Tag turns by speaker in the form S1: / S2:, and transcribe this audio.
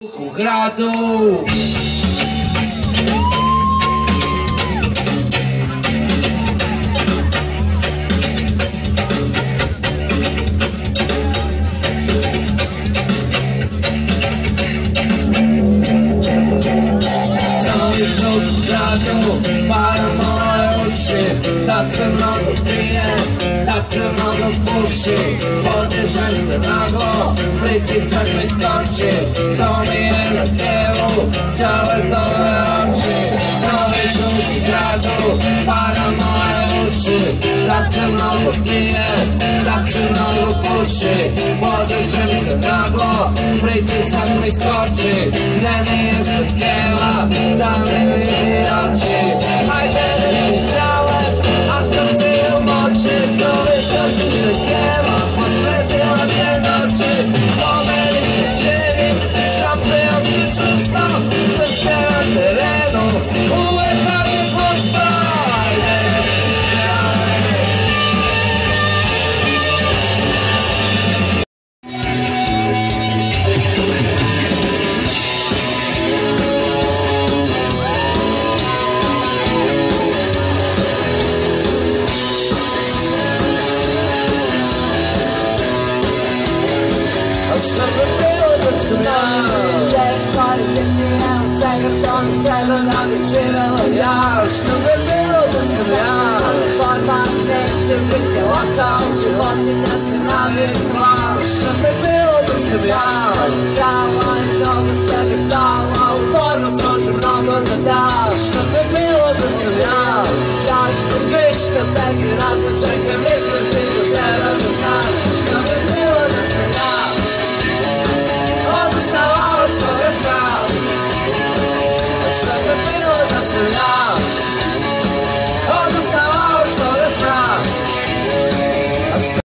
S1: U gradu novi zvuk u gradu para moje uši, tad se mnogo pije, tad se mnogo puši, podižem se naglo, pritisak mi skoči, to mi je na tijelu, čaletove oči. Novi zvuk u gradu para moje uši, tad se mnogo pije, tad se mnogo puši, podižem se naglo, pritisak mi skoči, meni je sa tijela, da mi vidi oči. Hajde reci čale, ako si u moći, toliko ti se keva, posvetila te noći. Po meni se čini, šampionski čustvo, srce na terenu, uvek kad je gosta. Hajde reci čale. Šta bi bilo da sam ideje stvari bitnije od svega što mi treba da bi živela ja. Šta bi bilo da sam ja, borba neće biti laka, u životinja se navikla. Šta bi bilo da sam ja, pravo je mnogo